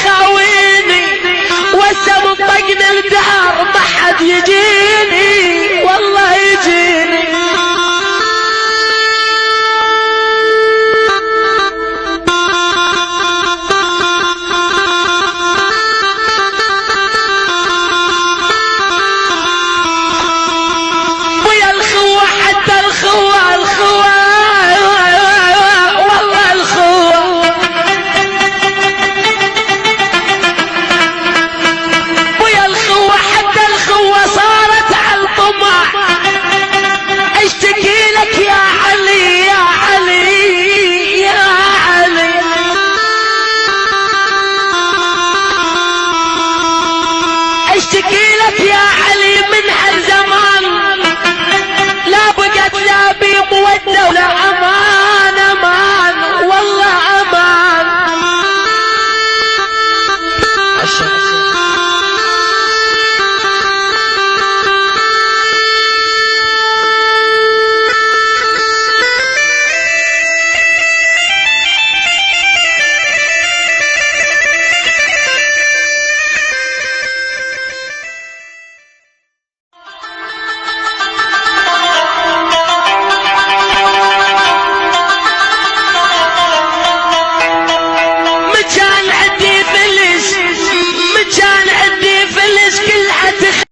يخاويني وسم طقن الدار ما حد يجيني والله يجيني. ويا الخوة حتى الخوة والله الخوة ويا الخوة حتى الخوة صارت على الطمع. اشتكي لك يا علي يا علي يا علي اشتكي لك يا علي من هالزمان لا بقت لا بي مودة ولا